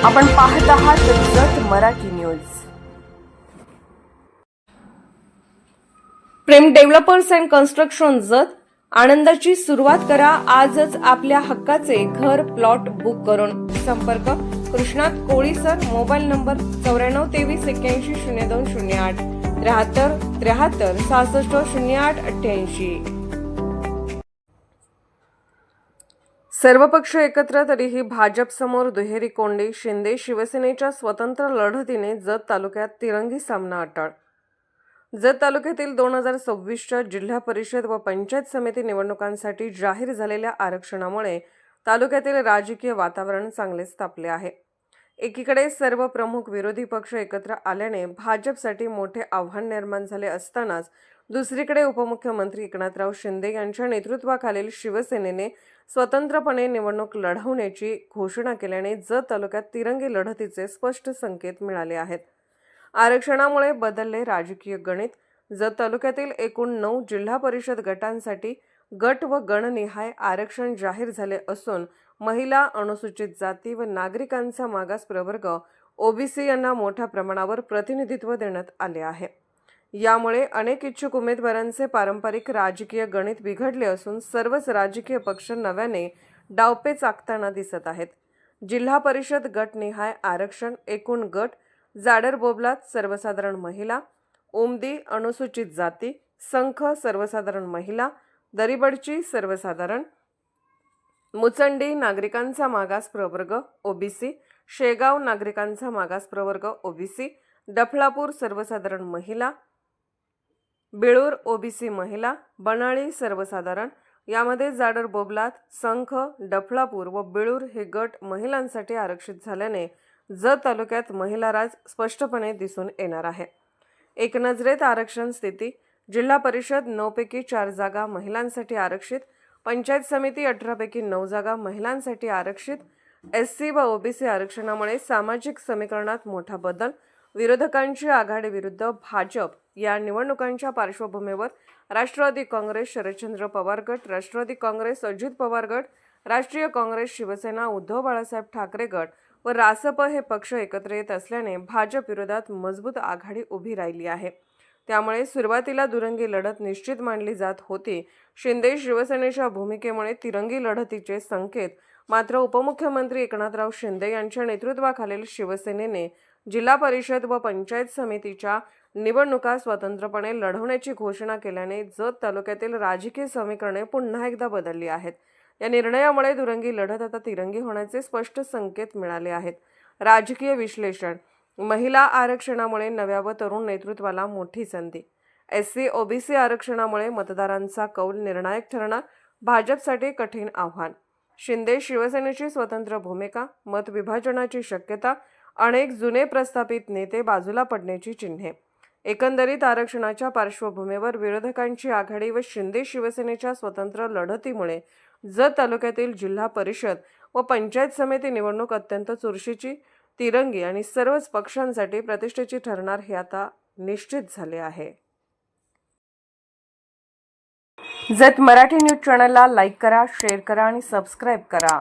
आपण पाहत आहात Jat Marathi news. Prem developers and construction Jat आनंदाची सुरुवात करा आजच आपल्या हक्काचे घर प्लॉट बुक करून। संपर्क कृष्णात कोळी सर, मोबाईल नंबर 9423810208 73 73 66 08 88। सर्व पक्ष एकत्र तरीही भाजप समोर दुहेरी कोंडी। शिंदे शिवसेनेच्या स्वतंत्र लढतीने जत तालुक्यात तिरंगी सामना अटळ। जत तालुक्यातील 2026च्या जिल्हा परिषद व पंचायत समिती निवडणुकांसाठी जाहीर झालेल्या आरक्षणामुळे तालुक्यातील राजकीय वातावरण चांगलेच तापले आहे। एकीकडे सर्व प्रमुख विरोधी पक्ष एकत्र आल्याने भाजपसाठी मोठे आव्हान निर्माण झाले असतानाच दुसरीकडे उपमुख्यमंत्री एकनाथराव शिंदे यांच्या नेतृत्वाखालील शिवसेनेने स्वतंत्रपणे निवडणूक लढवण्याची घोषणा केल्याने जत तालुक्यात तिरंगी लढतीचे स्पष्ट संकेत मिळाले आहेत। आरक्षणामुळे बदलले राजकीय गणित। जत तालुक्यातील एकूण 9 जिल्हा परिषद गटांसाठी गट व गणनिहाय आरक्षण जाहीर झाले असून महिला, अनुसूचित जाती व नागरिकांचा मागास प्रवर्ग ओबीसी यांना मोठ्या प्रमाणावर प्रतिनिधित्व देण्यात आले आहे। यामुळे अनेक इच्छुक उमेदवारांचे पारंपरिक राजकीय गणित बिघडले असून सर्वच राजकीय पक्ष नव्याने डावपेच आखताना दिसत आहेत। जिल्हा परिषद गटनिहाय आरक्षण एकूण गट जाडर बोबलात सर्वसाधारण महिला, ओमदी अनुसूचित जाती, संख सर्वसाधारण महिला, दरीबडची सर्वसाधारण, मुचंडी नागरिकांचा मागास प्रवर्ग ओबीसी, शेगाव नागरिकांचा मागास प्रवर्ग ओबीसी, डफळापूर सर्वसाधारण महिला, बिळूर ओबीसी महिला, बनाळी सर्वसाधारण। यामध्ये जाडर बोबलात, संख, डफळापूर व बिळूर हे गट महिलांसाठी आरक्षित झाल्याने जत तालुक्यात महिला राज स्पष्टपणे दिसून येणार आहे। एक नजरेत आरक्षण स्थिती। जिल्हा परिषद 9 पैकी 4 जागा महिलांसाठी आरक्षित, पंचायत समिती 18 पैकी 9 जागा महिलांसाठी आरक्षित। एससी व ओबीसी आरक्षणामुळे सामाजिक समीकरणात मोठा बदल। विरोधकांची आघाडी विरुद्ध भाजप या निवडणुकांच्या पार्श्वभूमीवर राष्ट्रवादी काँग्रेस शरदचंद्र पवार गट, राष्ट्रवादी काँग्रेस अजित पवार गट, राष्ट्रीय काँग्रेस शिवसेना उद्धव बाळासाहेब ठाकरे गट व रासप हे पक्ष एकत्र येत असल्याने भाजप विरोधात मजबूत आघाडी उभी राहिली आहे। त्यामुळे सुरुवातीला दुरंगी लढत निश्चित मानली जात होती। शिंदे शिवसेनेच्या भूमिकेमुळे तिरंगी लढतीचे संकेत मात्र उपमुख्यमंत्री एकनाथराव शिंदे यांच्या नेतृत्वाखालील शिवसेनेने जिल्हा परिषद व पंचायत समितीच्या निवडणुका स्वतंत्रपणे लढवण्याची घोषणा केल्याने जत तालुक्यातील राजकीय समीकरणे पुन्हा एकदा बदलली आहेत। या निर्णयामुळे दुरंगी लढत आता तिरंगी होण्याचे स्पष्ट संकेत मिळाले आहेत। राजकीय विश्लेषण। महिला आरक्षणामुळे नव्या व तरुण नेतृत्वाला मोठी संधी। एससी ओबीसी आरक्षणामुळे मतदारांचा कौल निर्णायक ठरणार, भाजपसाठी कठीण आव्हान। शिंदे शिवसेनेची स्वतंत्र भूमिका, मतविभाजनाची शक्यता, अनेक जुने प्रस्थापित नेते बाजूला पडण्याची चिन्हे। एकंदरीत आरक्षणाच्या पार्श्वभूमीवर विरोधकांची आघाडी व शिंदे शिवसेनेच्या स्वतंत्र लढतीमुळे जत तालुक्यातील जिल्हा परिषद व पंचायत समिती निवडणूक अत्यंत चुरशीची, तिरंगी आणि सर्वच पक्षांसाठी प्रतिष्ठेची ठरणार हे आता निश्चित झाले आहे। जत मराठी न्यूज चॅनलला लाईक करा, शेअर करा आणि सबस्क्राईब करा।